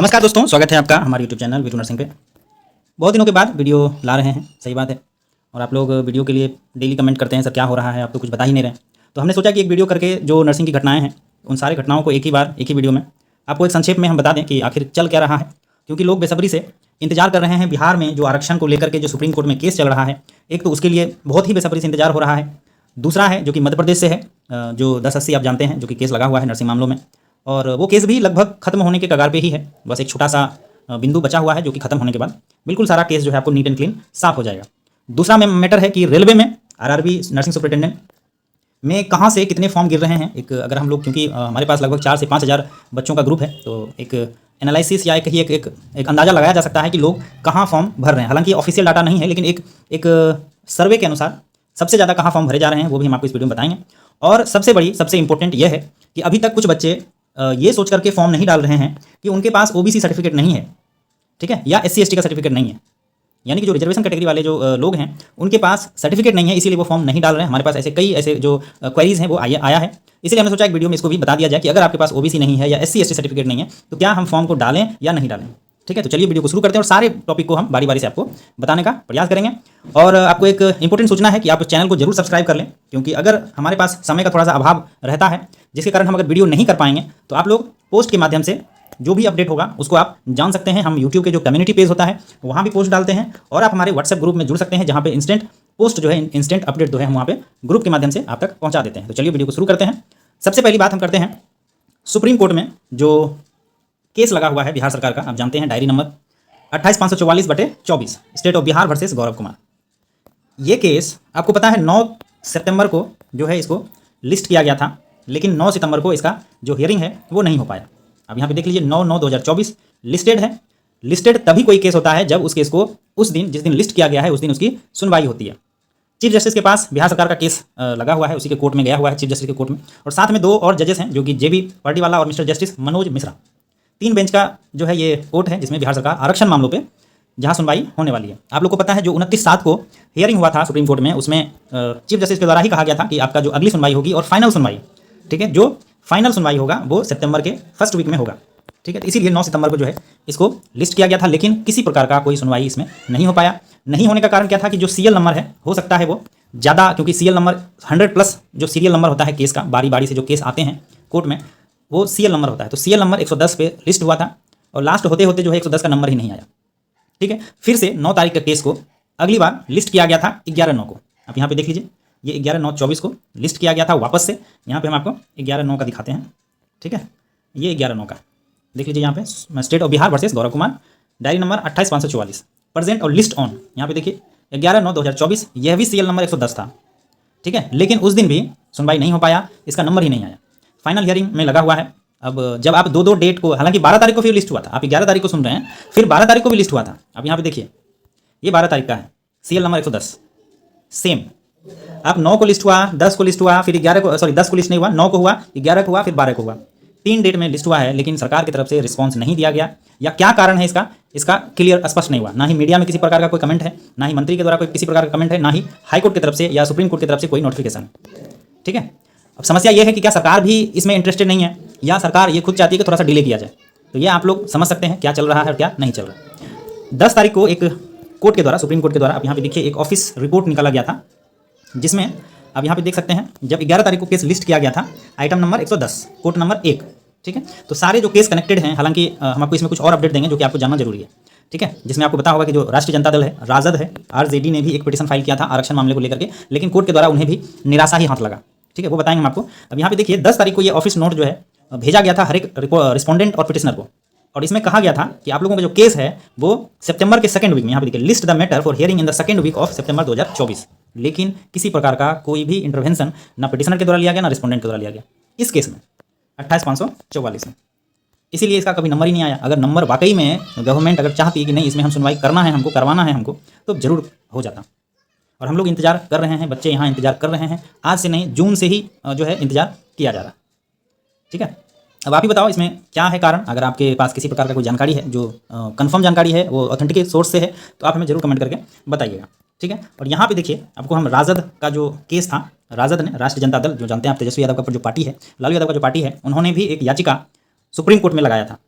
नमस्कार दोस्तों, स्वागत है आपका हमारे YouTube चैनल वीटू नर्सिंग पे। बहुत दिनों के बाद वीडियो ला रहे हैं, सही बात है। और आप लोग वीडियो के लिए डेली कमेंट करते हैं, सर क्या हो रहा है, आप तो कुछ बता ही नहीं रहे। तो हमने सोचा कि एक वीडियो करके जो नर्सिंग की घटनाएं हैं उन सारी घटनाओं को एक ही बार एक ही वीडियो में आपको एक संक्षेप में हम बता दें कि आखिर चल क्या रहा है। क्योंकि लोग बेसब्री से इंतजार कर रहे हैं बिहार में जो आरक्षण को लेकर के जो सुप्रीम कोर्ट में केस चल रहा है, एक तो उसके लिए बहुत ही बेसब्री से इंतजार हो रहा है। दूसरा है जो कि मध्य प्रदेश से है, जो 1080 आप जानते हैं, जो कि केस लगा हुआ है नर्सिंग मामलों में। और वो केस भी लगभग खत्म होने के कगार पे ही है। बस एक छोटा सा बिंदु बचा हुआ है जो कि खत्म होने के बाद बिल्कुल सारा केस जो है आपको नीट एंड क्लीन साफ हो जाएगा। दूसरा मैटर है कि रेलवे में आरआरबी नर्सिंग सुपरिटेंडेंट में कहाँ से कितने फॉर्म गिर रहे हैं। एक अगर हम लोग, क्योंकि हमारे पास लगभग 4 से 5 हज़ार बच्चों का ग्रुप है, तो एक एनालिसिस या एक अंदाज़ा लगाया जा सकता है कि लोग कहाँ फॉर्म भर रहे हैं। हालांकि ऑफिशियल डाटा नहीं है, लेकिन एक सर्वे के अनुसार सबसे ज़्यादा कहाँ फॉर्म भरे जा रहे हैं वो भी हम आपको इस वीडियो में बताएंगे। और सबसे इंपॉर्टेंट यह है कि अभी तक कुछ बच्चे ये सोच करके फॉर्म नहीं डाल रहे हैं कि उनके पास ओबीसी सर्टिफिकेट नहीं है, ठीक है, या एससी एसटी का सर्टिफिकेट नहीं है। यानी कि जो रिजर्वेशन कैटेगरी वाले जो लोग हैं उनके पास सर्टिफिकेट नहीं है, इसीलिए वो फॉर्म नहीं डाल रहे हैं। हमारे पास कई ऐसे जो क्वेरीज हैं वो आया है, इसलिए हमने सोचा एक वीडियो में इसको भी बता दिया जाए कि अगर आपके पास ओबीसी नहीं है या एससी एसटी सर्टिफिकेट नहीं है तो क्या हम फॉर्म को डालें या नहीं डालें। ठीक है, तो चलिए वीडियो को शुरू करते हैं और सारे टॉपिक को हम बारी बारी से आपको बताने का प्रयास करेंगे। और आपको एक इंपॉर्टेंट सूचना है कि आप चैनल को जरूर सब्सक्राइब कर लें, क्योंकि अगर हमारे पास समय का थोड़ा सा अभाव रहता है जिसके कारण हम अगर वीडियो नहीं कर पाएंगे तो आप लोग पोस्ट के माध्यम से जो भी अपडेट होगा उसको आप जान सकते हैं। हम यूट्यूब के जो कम्युनिटी पेज होता है वहाँ भी पोस्ट डालते हैं, और आप हमारे व्हाट्सएप ग्रुप में जुड़ सकते हैं जहाँ पे इंस्टेंट पोस्ट जो है, इंस्टेंट अपडेट जो है हम वहाँ पे ग्रुप के माध्यम से आप तक पहुँचा देते हैं। तो चलिए वीडियो को शुरू करते हैं। सबसे पहली बात हम करते हैं सुप्रीम कोर्ट में जो केस लगा हुआ है बिहार सरकार का। आप जानते हैं diary number 28,544/24 state of Bihar versus Gaurav Kumar. ये केस आपको पता है 9 सितंबर को जो है इसको लिस्ट किया गया था, लेकिन 9 सितंबर को इसका जो हियरिंग है वो नहीं हो पाया। अब यहाँ पे देख लीजिए 9/9/2024 लिस्टेड है। लिस्टेड तभी कोई केस होता है जब उस केस को उस दिन जिस दिन लिस्ट किया गया है उस दिन उसकी सुनवाई होती है। चीफ जस्टिस के पास बिहार सरकार का केस लगा हुआ है, उसी के कोर्ट में गया हुआ है, चीफ जस्टिस के कोर्ट में। और साथ में 2 और जजेस हैं जो कि जेबी पार्टीवाला और mister justice Manoj Mishra. 3 bench का जो है ये कोर्ट है जिसमें बिहार सरकार आरक्षण मामलों पे जहां सुनवाई होने वाली है। आप लोग को पता है जो 29/7 को हियरिंग हुआ था सुप्रीम कोर्ट में, उसमें चीफ जस्टिस के द्वारा ही कहा गया था कि आपका जो अगली सुनवाई होगी और फाइनल सुनवाई, ठीक है, जो फाइनल सुनवाई होगा वो सितंबर के फर्स्ट वीक में होगा। ठीक है, तो इसीलिए 9 सितंबर को जो है इसको लिस्ट किया गया था, लेकिन किसी प्रकार का कोई सुनवाई इसमें नहीं हो पाया। नहीं होने का कारण क्या था कि जो सीरियल नंबर है हो सकता है वो ज़्यादा, क्योंकि सीरियल नंबर 100+ जो सीरियल नंबर होता है केस का, बारी बारी से जो केस आते हैं कोर्ट में वो सीरियल नंबर होता है। तो सीरियल नंबर 110 पे लिस्ट हुआ था और लास्ट होते होते जो है 110 का नंबर ही नहीं आया। ठीक है, फिर से 9 तारीख का केस को अगली बार लिस्ट किया गया था 11/9 को। आप यहाँ पे देख लीजिए, ये 11/9/24 को लिस्ट किया गया था वापस से। यहाँ पे हम आपको 11/9 का दिखाते हैं। ठीक है, ये 11/9 का देख लीजिए, यहाँ पे state of Bihar versus Gaurav Kumar, diary number 28,544 present और लिस्ट ऑन। यहाँ पे देखिए 11/9/2024, यह भी सीरियल नंबर 110 था। ठीक है, लेकिन उस दिन भी सुनवाई नहीं हो पाया, इसका नंबर ही नहीं आया। फाइनल हियरिंग में लगा हुआ है। अब जब आप 2 डेट को, हालांकि 12 तारीख को फिर लिस्ट हुआ था, आप 11 तारीख को सुन रहे हैं, फिर 12 तारीख को भी लिस्ट हुआ था। अब यहाँ पे देखिए ये 12 तारीख का है, सीरियल नंबर 110 सेम। अब 9 को लिस्ट हुआ, 10 को लिस्ट हुआ, फिर 11 को, सॉरी 10 को लिस्ट नहीं हुआ, 9 को हुआ, 11 को हुआ, फिर 12 को हुआ। 3 डेट में लिस्ट हुआ है, लेकिन सरकार की तरफ से रिस्पॉन्स नहीं दिया गया। या क्या कारण है इसका क्लियर स्पष्ट नहीं हुआ। ना ही मीडिया में किसी प्रकार का कोई कमेंट है, ना ही मंत्री के द्वारा कोई किसी प्रकार का कमेंट है, ना ही हाई कोर्ट की तरफ से या सुप्रीम कोर्ट की तरफ से कोई नोटिफिकेशन। ठीक है, अब समस्या ये है कि क्या सरकार भी इसमें इंटरेस्टेड नहीं है या सरकार ये खुद चाहती है कि थोड़ा सा डिले किया जाए। तो ये आप लोग समझ सकते हैं क्या चल रहा है और क्या नहीं चल रहा है। 10 तारीख को एक कोर्ट के द्वारा, सुप्रीम कोर्ट के द्वारा, अब यहाँ पे देखिए एक ऑफिस रिपोर्ट निकाला गया था, जिसमें अब यहाँ पे देख सकते हैं जब 11 तारीख को केस लिस्ट किया गया था, आइटम नंबर 110 कोर्ट नंबर 1। ठीक है, तो सारे जो केस कनेक्टेड हैं, हालांकि हम आपको इसमें कुछ और अपडेट देंगे जो कि आपको जानना जरूरी है। ठीक है, जिसमें आपको पता होगा कि जो राष्ट्रीय जनता दल है, राजद है, आरजेडी ने भी एक पिटीशन फाइल किया था आरक्षण मामले को लेकर के, लेकिन कोर्ट के द्वारा उन्हें भी निराशा ही हाथ लगा। ठीक है, वो बताएंगे हम आपको। अब यहाँ पे देखिए 10 तारीख को ये ऑफिस नोट जो है भेजा गया था हर एक रिस्पोंडेंट और पिटिशनर को, और इसमें कहा गया था कि आप लोगों का जो केस है वो सितंबर के 2nd वीक में, यहाँ पे देखिए list the matter for hearing in the 2nd week of सितंबर 2024। लेकिन किसी प्रकार का कोई भी इंटरवेंशन ना पिटिशनर के द्वारा लिया गया ना रिस्पोंडेंट के द्वारा लिया गया इस केस में 28,544 में। इसीलिए इसका कभी नंबर ही नहीं आया। अगर नंबर वाकई में गवर्नमेंट अगर चाहती है कि नहीं इसमें हम सुनवाई करना है, हमको करवाना है हमको, तो जरूर हो जाता। और हम लोग इंतजार कर रहे हैं, बच्चे यहाँ इंतजार कर रहे हैं, आज से नहीं जून से ही जो है इंतजार किया जा रहा। ठीक है, अब आप ही बताओ इसमें क्या है कारण। अगर आपके पास किसी प्रकार का कोई जानकारी है जो कंफर्म जानकारी है, वो ऑथेंटिक सोर्स से है, तो आप हमें जरूर कमेंट करके बताइएगा। ठीक है, और यहाँ पे देखिए आपको हम राजद का जो केस था, राजद ने, राष्ट्रीय जनता दल जो जानते हैं आप, तेजस्वी यादव का जो पार्टी है, लालू यादव का जो पार्टी है, उन्होंने भी एक याचिका सुप्रीम कोर्ट में लगाया था।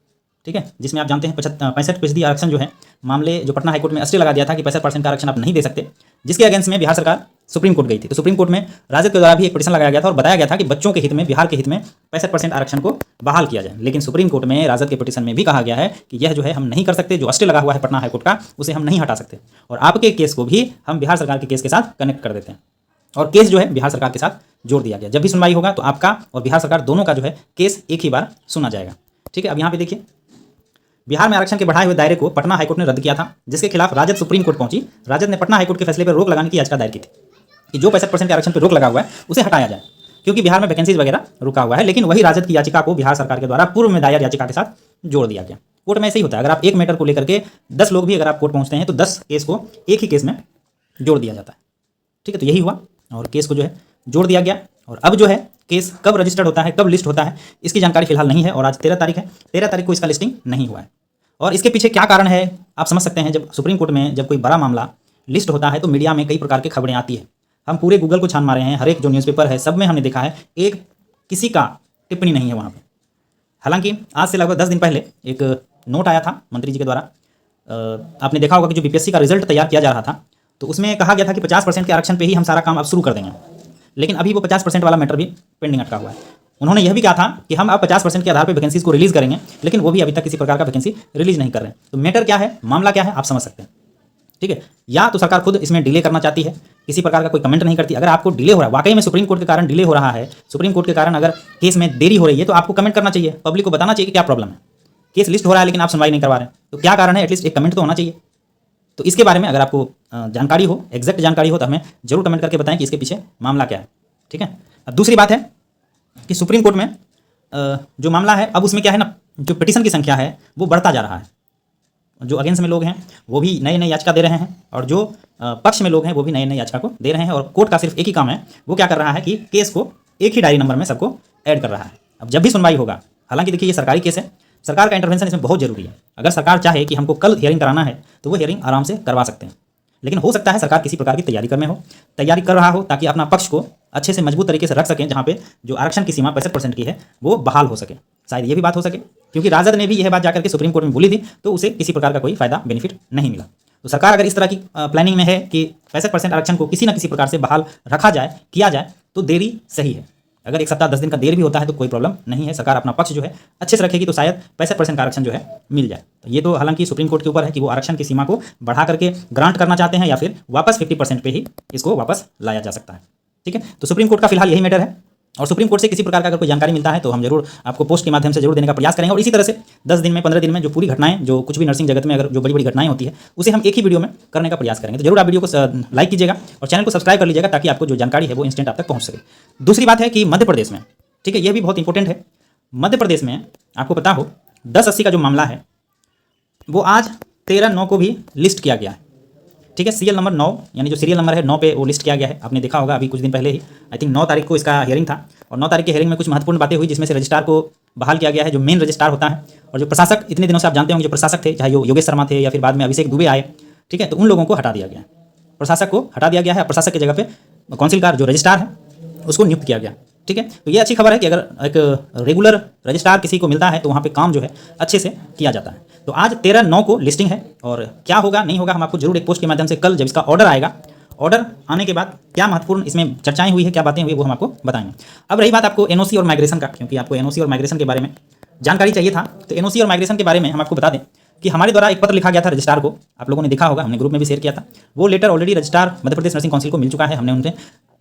ठीक है, जिसमें आप जानते हैं 65% आरक्षण जो है मामले जो पटना हाईकोर्ट में स्टे लगा दिया था कि 65% का आरक्षण आप नहीं दे सकते, जिसके अगेंस्ट में बिहार सरकार सुप्रीम कोर्ट गई थी। तो सुप्रीम कोर्ट में राजद के द्वारा भी एक पिटीशन लगाया गया था और बताया गया था कि बच्चों के हित में, बिहार के हित में 65% आरक्षण को बहाल किया जाए। लेकिन सुप्रीम कोर्ट में राजद के पिटीशन में भी कहा गया है कि यह जो है हम नहीं कर सकते, जो स्टे लगा हुआ है पटना हाईकोर्ट का उसे हम नहीं हटा सकते, और आपके केस को भी हम बिहार सरकार के केस के साथ कनेक्ट कर देते हैं और केस जो है बिहार सरकार के साथ जोड़ दिया गया। जब भी सुनवाई होगा तो आपका और बिहार सरकार दोनों का जो है केस एक ही बार सुना जाएगा। ठीक है, अब यहाँ पे देखिए, बिहार में आरक्षण के बढ़ाए हुए दायरे को पटना हाईकोर्ट ने रद्द किया था, जिसके खिलाफ राजद सुप्रीम कोर्ट पहुंची। राजद ने पटना हाईकोर्ट के फैसले पर रोक लगाने की याचिका दायर की थी कि जो 65% के आरक्षण पर रोक लगा हुआ है उसे हटाया जाए, क्योंकि बिहार में वैकेंसीज वगैरह रुका हुआ है। लेकिन वही राजद की याचिका को बिहार सरकार के द्वारा पूर्व में दायर याचिका के साथ जोड़ दिया गया। कोर्ट में ऐसे ही होता है, अगर आप एक मैटर को लेकर के 10 लोग भी अगर आप कोर्ट पहुंचते हैं तो 10 केस को एक ही केस में जोड़ दिया जाता है। ठीक है, तो यही हुआ और केस को जो है जोड़ दिया गया। और अब जो है केस कब रजिस्टर्ड होता है, कब लिस्ट होता है, इसकी जानकारी फिलहाल नहीं है। और आज 13 तारीख है, 13 तारीख को इसका लिस्टिंग नहीं हुआ है। और इसके पीछे क्या कारण है आप समझ सकते हैं। जब सुप्रीम कोर्ट में जब कोई बड़ा मामला लिस्ट होता है तो मीडिया में कई प्रकार की खबरें आती है। हम पूरे गूगल को छान मारे हैं, हर एक जो न्यूज़पेपर है सब में हमने देखा है, एक किसी का टिप्पणी नहीं है वहाँ पे। हालांकि आज से लगभग 10 दिन पहले एक नोट आया था मंत्री जी के द्वारा। आपने देखा होगा कि जो बीपीएससी का रिजल्ट तैयार किया जा रहा था तो उसमें कहा गया था कि 50% के आरक्षण पे ही हम सारा काम अब शुरू कर देंगे। लेकिन अभी वो 50% वाला मैटर भी पेंडिंग अटका हुआ है। उन्होंने यह भी कहा था कि हम अब 50% के आधार पर वैकेंसीज को रिलीज करेंगे, लेकिन वो भी अभी तक किसी प्रकार का वैकेंसी रिलीज नहीं कर रहे हैं। तो मैटर क्या है, मामला क्या है, आप समझ सकते हैं। ठीक है, या तो सरकार खुद इसमें डिले करना चाहती है, किसी प्रकार का कोई कमेंट नहीं करती। अगर आपको डिले हो रहा है, वाकई में सुप्रीम कोर्ट के कारण डिले हो रहा है, सुप्रीम कोर्ट के कारण अगर केस में देरी हो रही है तो आपको कमेंट करना चाहिए, पब्लिक को बताना चाहिए कि क्या प्रॉब्लम है। केस लिस्ट हो रहा है लेकिन आप सुनवाई नहीं करवा रहे हैं तो क्या कारण है, एटलीस्ट एक कमेंट तो होना चाहिए। तो इसके बारे में अगर आपको जानकारी हो, एग्जैक्ट जानकारी हो तो हमें जरूर कमेंट करके बताएं कि इसके पीछे मामला क्या है। ठीक है, अब दूसरी बात है कि सुप्रीम कोर्ट में जो मामला है अब उसमें क्या है ना, जो पिटीशन की संख्या है वो बढ़ता जा रहा है। जो अगेंस्ट में लोग हैं वो भी नए नए याचिका दे रहे हैं और जो पक्ष में लोग हैं वो भी नए नए याचिका को दे रहे हैं। और कोर्ट का सिर्फ एक ही काम है, वो क्या कर रहा है कि केस को एक ही डायरी नंबर में सबको ऐड कर रहा है। अब जब भी सुनवाई होगा, हालांकि देखिए ये सरकारी केस है, सरकार का इंटरवेंशन इसमें बहुत जरूरी है। अगर सरकार चाहे कि हमको कल हियरिंग कराना है तो वो हियरिंग आराम से करवा सकते हैं। लेकिन हो सकता है सरकार किसी प्रकार की तैयारी कर रहा हो ताकि अपना पक्ष को अच्छे से मजबूत तरीके से रख सकें, जहाँ पे जो आरक्षण की सीमा 65% की है वो बहाल हो सके। शायद ये भी बात हो सके, क्योंकि राजद ने भी यह बात जाकर के सुप्रीम कोर्ट में बोली थी तो उसे किसी प्रकार का कोई फायदा बेनिफिट नहीं मिला। तो सरकार अगर इस तरह की प्लानिंग में है कि 65% आरक्षण को किसी न किसी प्रकार से बहाल रखा जाए, किया जाए, तो देरी सही है। अगर 1 सप्ताह 10 दिन का देर भी होता है तो कोई प्रॉब्लम नहीं है, सरकार अपना पक्ष जो है अच्छे से रखेगी तो शायद 65% का आरक्षण जो है मिल जाए। तो ये तो हालांकि सुप्रीम कोर्ट के ऊपर है कि वो आरक्षण की सीमा को बढ़ा करके ग्रांट करना चाहते हैं या फिर वापस 50% पे ही इसको वापस लाया जा सकता है। ठीक है, तो सुप्रीम कोर्ट का फिलहाल यही मैटर है और सुप्रीम कोर्ट से किसी प्रकार का अगर कोई जानकारी मिलता है तो हम जरूर आपको पोस्ट के माध्यम से जरूर देने का प्रयास करेंगे। और इसी तरह से 10 दिन में, 15 दिन में जो पूरी घटनाएं, जो कुछ भी नर्सिंग जगत में अगर जो बड़ी बड़ी घटनाएं होती है उसे हम एक ही वीडियो में करने का प्रयास करेंगे। तो जरूर आप वीडियो को लाइक कीजिएगा और चैनल को सब्सक्राइब कर लीजिएगा ताकि आपको जो जानकारी है वो इंस्टेंट आप तक पहुँच सके। दूसरी बात है कि मध्य प्रदेश में, ठीक है, यह भी बहुत इंपॉर्टेंट है, मध्य प्रदेश में आपको पता हो 1080 का जो मामला है वो आज 13/9 को भी लिस्ट किया गया है। ठीक है, सीरियल नंबर 9 यानी जो सीरियल नंबर है 9 पे वो लिस्ट किया गया है। आपने देखा होगा अभी कुछ दिन पहले ही, आई थिंक 9 तारीख को इसका हियरिंग था और 9 तारीख की हियरिंग में कुछ महत्वपूर्ण बातें हुई, जिसमें से रजिस्ट्रार को बहाल किया गया है, जो मेन रजिस्ट्रार होता है। और जो प्रशासक, इतने दिनों से आप जानते होंगे जो प्रशासक थे, चाहे योगेश शर्मा थे या फिर बाद में अभिषेक दुबे आए, ठीक है, तो उन लोगों को हटा दिया गया है, प्रशासक को हटा दिया गया है। प्रशासक की जगह पे काउंसिलकार जो रजिस्ट्रार है उसको नियुक्त किया गया। ठीक है, तो ये अच्छी खबर है कि अगर एक रेगुलर रजिस्ट्रार किसी को मिलता है तो वहाँ पे काम जो है अच्छे से किया जाता है। तो आज 13/9 को लिस्टिंग है और क्या होगा नहीं होगा हम आपको जरूर एक पोस्ट के माध्यम से कल जब इसका ऑर्डर आएगा, ऑर्डर आने के बाद क्या महत्वपूर्ण इसमें चर्चाएं हुई है, क्या बातें हुई वो हम आपको बताएंगे। अब रही बात आपको एनओसी और माइग्रेशन का, क्योंकि आपको एनओसी और माइग्रेशन के बारे में जानकारी चाहिए था, तो एनओसी और माइग्रेशन के बारे में हम आपको बता दें कि हमारे द्वारा एक पत्र लिखा गया था रजिस्ट्रार को, आप लोगों ने देखा होगा, हमने ग्रुप में भी शेयर किया था। वो letter already registrar Madhya Pradesh nursing council को मिल चुका है। हमने उनसे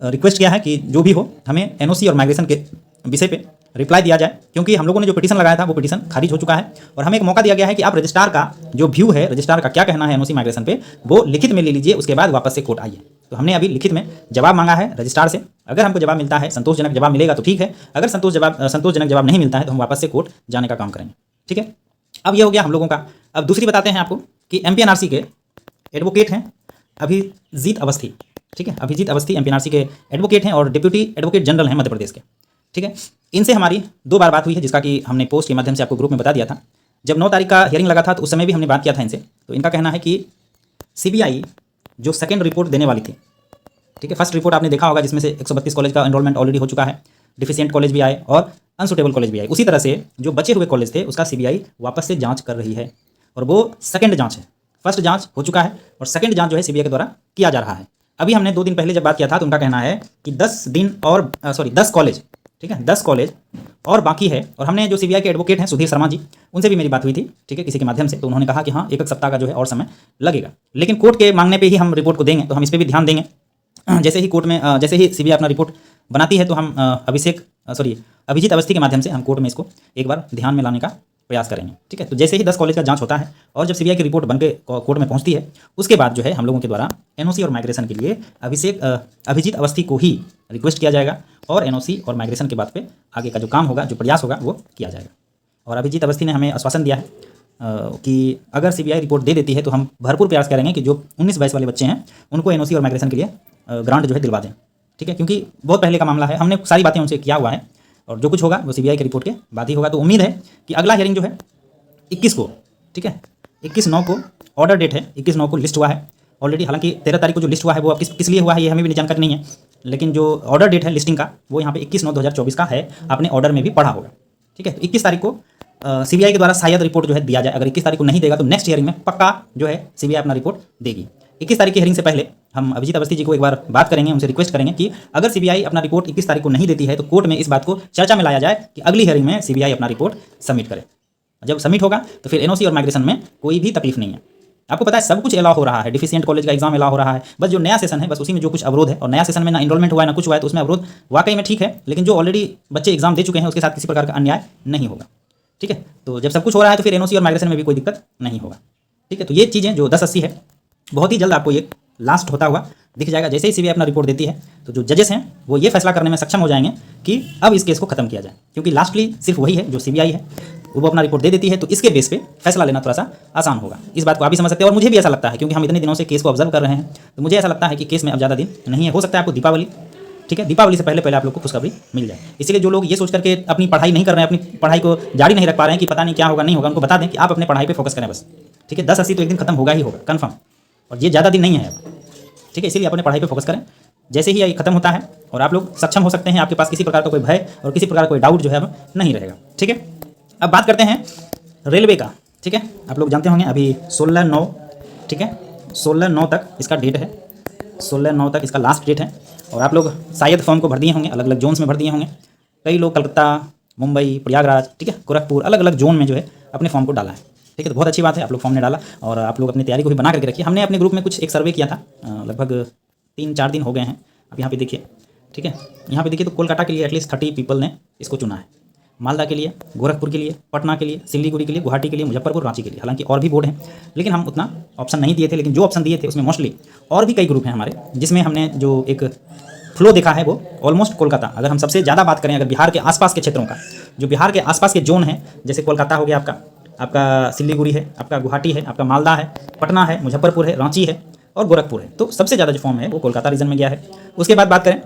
रिक्वेस्ट किया है कि जो भी हो हमें एनओसी और माइग्रेशन के विषय पे रिप्लाई दिया जाए, क्योंकि हम लोगों ने जो पिटीशन लगाया था वो पिटीशन खारिज हो चुका है और हमें एक मौका दिया गया है कि आप रजिस्ट्रार का जो व्यू है, रजिस्ट्रार का क्या कहना है एनओसी माइग्रेशन पे, वो लिखित में ले लीजिए, उसके बाद वापस से कोर्ट आइए। तो हमने अभी लिखित में जवाब मांगा है रजिस्ट्रार से। अगर हमको जवाब मिलता है, संतोषजनक जवाब मिलेगा तो ठीक है, अगर संतोषजनक जवाब नहीं मिलता है तो हम वापस से कोर्ट जाने का काम करेंगे। ठीक है, अब ये हो गया हम लोगों का। अब दूसरी बताते हैं आपको कि एमपीएनआरसी के एडवोकेट हैं अभिजीत अवस्थी। ठीक है, अभिजीत अवस्थी एमपीएनआरसी के एडवोकेट हैं और डिप्यूटी एडवोकेट जनरल हैं मध्य प्रदेश के। ठीक है, इनसे हमारी 2 बार बात हुई है, जिसका कि हमने पोस्ट के माध्यम से आपको ग्रुप में बता दिया था। जब 9 तारीख का हियरिंग लगा था तो उस समय भी हमने बात किया था इनसे। तो इनका कहना है कि सीबीआई जो सेकेंड रिपोर्ट देने वाली थी, ठीक है, फर्स्ट रिपोर्ट आपने देखा होगा जिसमें से 132 कॉलेज का एनरोलमेंट ऑलरेडी हो चुका है, डिफिशिएंट कॉलेज भी आए और अनसुटेबल कॉलेज भी आए। उसी तरह से जो बचे हुए कॉलेज थे उसका सीबीआई वापस से जांच कर रही है और वो सेकंड जांच है। फर्स्ट जांच हो चुका है और सेकंड जांच जो है सीबीआई के द्वारा किया जा रहा है। अभी हमने 2 दिन पहले जब बात किया था तो उनका कहना है कि 10 कॉलेज, ठीक है, 10 कॉलेज और बाकी है। और हमने जो सीबीआई के एडवोकेट हैं सुधीर शर्मा जी, उनसे भी मेरी बात हुई थी, ठीक है, किसी के माध्यम से। तो उन्होंने कहा कि हाँ, 1 सप्ताह का जो है और समय लगेगा, लेकिन कोर्ट के मांगने पे ही हम रिपोर्ट को देंगे, तो हम इस पर भी ध्यान देंगे। जैसे ही कोर्ट में जैसे ही सीबीआई अपना रिपोर्ट बनाती है तो हम अभिजीत अवस्थी के माध्यम से हम कोर्ट में इसको एक बार ध्यान में लाने का प्रयास करेंगे, ठीक है। तो जैसे ही 10 कॉलेज का जांच होता है और जब सीबीआई की रिपोर्ट बनके कोर्ट में पहुंचती है, उसके बाद जो है हम लोगों के द्वारा एनओसी और माइग्रेशन के लिए अभिजीत अवस्थी को ही रिक्वेस्ट किया जाएगा और एनओसी और माइग्रेशन के बाद पे आगे का जो काम होगा, जो प्रयास होगा, वो किया जाएगा। और अभिजीत अवस्थी ने हमें आश्वासन दिया है कि अगर सीबीआई रिपोर्ट दे देती है तो हम भरपूर प्रयास करेंगे कि जो 19-22 वाले बच्चे हैं उनको एनओसी और माइग्रेशन के लिए ग्रांट जो है दिलवा दें, ठीक है, क्योंकि बहुत पहले का मामला है। हमने सारी बातें उनसे किया हुआ है और जो कुछ होगा वो सीबीआई की रिपोर्ट के बाद ही होगा। तो उम्मीद है कि अगला हियरिंग जो है 21 को, ठीक है, 21/9 को ऑर्डर डेट है, 21/9 को लिस्ट हुआ है ऑलरेडी। हालांकि 13 तारीख को जो लिस्ट हुआ है वो अब किस लिए हुआ है ये हमें भी जानकारी नहीं है, लेकिन जो ऑर्डर डेट है लिस्टिंग का वो यहाँ पे 21/9/2024 का है। आपने ऑर्डर में भी पढ़ा होगा, ठीक है। तो 21 तारीख को सीबीआई के द्वारा शायद रिपोर्ट जो है दिया जाए। अगर 21 तारीख को नहीं देगा तो नेक्स्ट हियरिंग में पक्का जो है सीबीआई अपना रिपोर्ट देगी। 21 तारीख की हियरिंग से पहले हम अभिजीत अवस्थी जी को एक बार बात करेंगे, उनसे रिक्वेस्ट करेंगे कि अगर सीबीआई अपना रिपोर्ट 21 तारीख को नहीं देती है तो कोर्ट में इस बात को चर्चा में लाया जाए कि अगली हियरिंग में सीबीआई अपना रिपोर्ट सबमिट करे। जब सबमिट होगा तो फिर एनओसी और माइग्रेशन में कोई भी तकलीफ नहीं है। आपको पता है सब कुछ अलाउ हो रहा है, डिफिशिएंट कॉलेज का एग्जाम अलाउ हो रहा है, बस जो नया सेशन है बस उसी में जो कुछ अवरोध है, और नया सेशन में ना इनरोलमेंट हुआ है ना कुछ हुआ है, तो उसमें अवरोध वाकई में ठीक है, लेकिन जो ऑलरेडी बच्चे एग्जाम दे चुके हैं उसके साथ किसी प्रकार का अन्याय नहीं होगा, ठीक है। तो जब सब कुछ हो रहा है तो फिर एनओसी और माइग्रेशन में भी कोई दिक्कत नहीं होगा, ठीक है। तो ये चीज़ें जो 1080 है बहुत ही जल्द आपको ये लास्ट होता हुआ दिख जाएगा। जैसे ही सीबीआई अपना रिपोर्ट देती है तो जो जजेस हैं वो ये फैसला करने में सक्षम हो जाएंगे कि अब इस केस को खत्म किया जाए, क्योंकि लास्टली सिर्फ वही है जो सीबीआई है, वो अपना रिपोर्ट दे देती है, तो इसके बेस पे फैसला लेना थोड़ा सा आसान होगा। इस बात को आप भी समझ सकते हैं और मुझे भी ऐसा लगता है, क्योंकि हम इतने दिनों से केस को ऑब्जर्व कर रहे हैं, तो मुझे ऐसा लगता है कि केस में अब ज़्यादा दिन नहीं है। हो सकता है आपको दीपावली, ठीक है, दीपावली से पहले आप लोग को खुशखबरी मिल जाए। इसलिए जो लोग ये सोच करके अपनी पढ़ाई नहीं कर रहे हैं, अपनी पढ़ाई को जारी नहीं रख पा रहे हैं कि पता नहीं क्या होगा नहीं होगा, उनको बता दें कि आप अपने पढ़ाई पर फोकस करें बस, ठीक है। 1080 तो एक दिन खत्म होगा ही होगा कन्फर्म, और ये ज़्यादा दिन नहीं है अब, ठीक है। इसीलिए अपने पढ़ाई पे फोकस करें। जैसे ही ये खत्म होता है और आप लोग सक्षम हो सकते हैं, आपके पास किसी प्रकार का कोई भय और किसी प्रकार का कोई डाउट जो है अब नहीं रहेगा, ठीक है। अब बात करते हैं रेलवे का, ठीक है। आप लोग जानते होंगे अभी 16/9, ठीक है, 16/9 तक इसका डेट है, 16/9 तक इसका लास्ट डेट है। और आप लोग शायद फॉर्म को भर दिए होंगे, अलग अलग जोन्स में भर दिए होंगे। कई लोग कलकत्ता, मुंबई, प्रयागराज, ठीक है, गोरखपुर, अलग अलग जोन में जो है अपने फॉर्म को डाला है, ठीक है। तो बहुत अच्छी बात है, आप लोग फॉर्म ने डाला और आप लोग अपनी तैयारी को भी बना करके रखिए। हमने अपने ग्रुप में कुछ एक सर्वे किया था, लगभग 3-4 दिन हो गए हैं। अब यहाँ पे देखिए, ठीक है, यहाँ पे देखिए तो कोलकाता के लिए एटलीस्ट 30 पीपल ने इसको चुना है, मालदा के लिए, गोरखपुर के लिए, पटना के लिए, सिलीगुड़ी के लिए, गुवाहाटी के लिए, मुजफ्फरपुर, रांची के लिए। हालांकि और भी बोर्ड हैं, लेकिन हम उतना ऑप्शन नहीं दिए थे, लेकिन जो ऑप्शन दिए थे उसमें मोस्टली और भी कई ग्रुप हैं हमारे, जिसमें हमने जो एक फ्लो देखा है वो ऑलमोस्ट कोलकाता। अगर हम सबसे ज़्यादा बात करें अगर बिहार के आसपास के क्षेत्रों का, जो बिहार के आसपास के जोन हैं, जैसे कोलकाता हो गया आपका सिलीगुड़ी है, आपका गुवाहाटी है, आपका मालदा है, पटना है, मुजफ्फरपुर है, रांची है और गोरखपुर है, तो सबसे ज़्यादा जो फॉर्म है वो कोलकाता रीजन में गया है। उसके बाद बात करें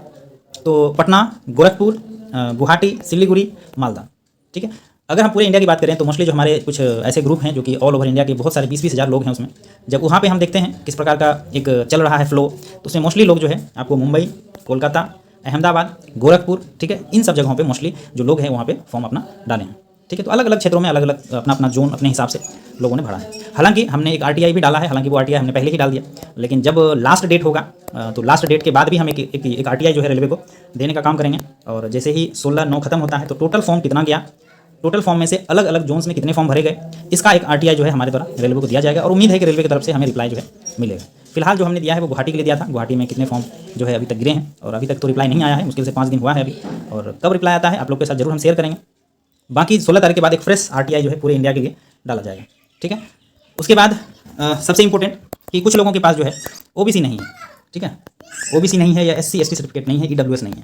तो पटना, गोरखपुर, गुवाहाटी, सिलीगुड़ी, मालदा, ठीक है। अगर हम पूरे इंडिया की बात करें तो मोस्टली जो हमारे कुछ ऐसे ग्रुप हैं जो कि ऑल ओवर इंडिया के बहुत सारे 20-20 हज़ार लोग हैं उसमें, जब वहाँ पे हम देखते हैं किस प्रकार का एक चल रहा है फ्लो, तो उसमें मोस्टली लोग जो है आपको मुंबई, कोलकाता, अहमदाबाद, गोरखपुर, ठीक है, इन सब जगहों पे मोस्टली जो लोग हैं वहाँ पे फॉर्म अपना डाले हैं, ठीक है। तो अलग अलग क्षेत्रों में अलग अलग अपना अपना जोन अपने हिसाब से लोगों ने भरा है। हालांकि हमने एक आरटीआई भी डाला है, हालांकि वो आरटीआई हमने पहले ही डाल दिया, लेकिन जब लास्ट डेट होगा तो लास्ट डेट के बाद भी हम एक आरटीआई जो है रेलवे को देने का काम करेंगे। और जैसे ही 16/9 खत्म होता है तो टोटल फॉर्म कितना गया, टोटल फॉर्म में से अलग अलग जोन्स में कितने फॉर्म भरे गए, इसका एक आरटीआई जो है हमारे द्वारा रेलवे को दिया जाएगा और उम्मीद है कि रेलवे की तरफ से हमें रिप्लाई जो है मिलेगा। फिलहाल जो हमने दिया है वो गुवाहाटी के लिए दिया था। गुवाहाटी में कितने फॉर्म जो है अभी तक गिरे हैं और अभी तक तो रिप्लाई नहीं आया है, मुश्किल से 5 दिन हुआ है अभी, और कब रिप्लाई आता है आप लोग के साथ जरूर हम शेयर करेंगे। बाकी 16 तारीख के बाद एक फ्रेश आरटीआई जो है पूरे इंडिया के लिए डाला जाएगा, ठीक है। उसके बाद सबसे इंपॉर्टेंट कि कुछ लोगों के पास जो है ओबीसी नहीं है, ठीक है, ओबीसी नहीं है या SC ST सर्टिफिकेट नहीं है, EWS नहीं है,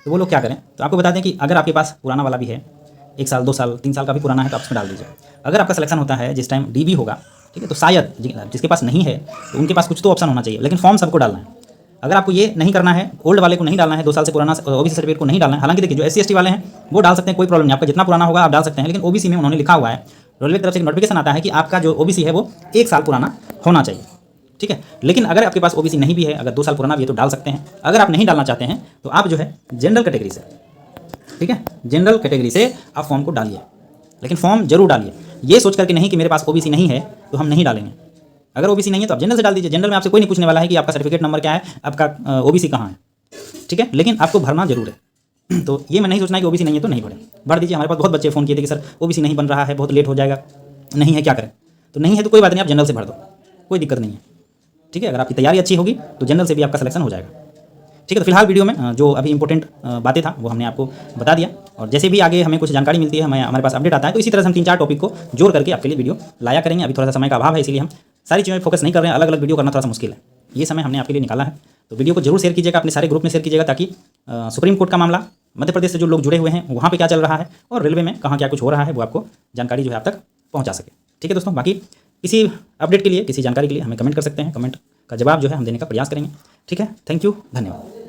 तो वो लोग क्या करें। तो आपको बता दें कि अगर आपके पास पुराना वाला भी है, 1 साल 2 साल 3 साल का भी पुराना है, तो आप उसमें डाल दीजिए। अगर आपका सिलेक्शन होता है जिस टाइम DB होगा, ठीक है, तो शायद जिसके पास नहीं है तो उनके पास कुछ तो ऑप्शन होना चाहिए, लेकिन फॉर्म सबको डालना है। अगर आपको ये नहीं करना है, ओल्ड वाले को नहीं डालना है, 2 साल से पुराना ओबीसी सर्टिफिकेट को नहीं डालना है। हालांकि देखिए जो SC ST वाले हैं वो डाल सकते हैं, कोई प्रॉब्लम नहीं, आपका जितना पुराना होगा आप डाल सकते हैं, लेकिन ओबीसी में उन्होंने लिखा हुआ है, रेलवे की तरफ से एक नोटिफिकेशन आता है कि आपका जो ओबीसी है वो 1 साल पुराना होना चाहिए, ठीक है। लेकिन अगर आपके पास ओबीसी नहीं भी है, अगर 2 साल पुराना भी है तो डाल सकते हैं। अगर आप नहीं डालना चाहते हैं तो आप जो है जनरल कैटेगरी से, ठीक है, जनरल कैटेगरी से आप फॉर्म को डालिए, लेकिन फॉर्म जरूर डालिए। ये सोच करके नहीं कि मेरे पास ओबीसी नहीं है तो हम नहीं डालेंगे। अगर ओबीसी नहीं है तो आप जनरल से डाल दीजिए। जनरल में आपसे कोई नहीं पूछने वाला है कि आपका सर्टिफिकेट नंबर क्या है, आपका ओबीसी कहाँ है, ठीक है, लेकिन आपको भरना जरूर है। तो ये मैं नहीं सोचना है कि ओबीसी नहीं है तो नहीं भरें, भर दीजिए। हमारे पास बहुत बच्चे फ़ोन किए थे कि सर ओबीसी नहीं बन रहा है, बहुत लेट हो जाएगा, नहीं है क्या करें। तो नहीं है तो कोई बात नहीं, आप जनरल से भर दो, कोई दिक्कत नहीं है, ठीक है। अगर आपकी तैयारी अच्छी होगी तो जनरल से भी आपका सिलेक्शन हो जाएगा, ठीक है। तो फिलहाल वीडियो में जो अभी इंपॉर्टेंट बातें था वो हमने आपको बता दिया, और जैसे भी आगे हमें कुछ जानकारी मिलती है, हमारे पास अपडेट आता है, तो इसी तरह से हम 3-4 टॉपिक को जोड़ करके आपके लिए वीडियो लाया करेंगे। अभी थोड़ा सा समय का अभाव है, इसीलिए हम सारी चीज़ों में फोकस नहीं कर रहे हैं। अलग अलग वीडियो करना थोड़ा सा मुश्किल है, ये समय हमने आपके लिए निकाला है। तो वीडियो को जरूर शेयर कीजिएगा, अपने सारे ग्रुप में शेयर कीजिएगा, ताकि सुप्रीम कोर्ट का मामला, मध्य प्रदेश से जो लोग जुड़े हुए हैं वहाँ पर क्या चल रहा है, और रेलवे में कहाँ क्या कुछ हो रहा है, वो आपको जानकारी जो है आप तक पहुँचा सके, ठीक है दोस्तों। बाकी किसी अपडेट के लिए, किसी जानकारी के लिए हमें कमेंट कर सकते हैं, कमेंट का जवाब जो है हम देने का प्रयास करेंगे, ठीक है। थैंक यू, धन्यवाद।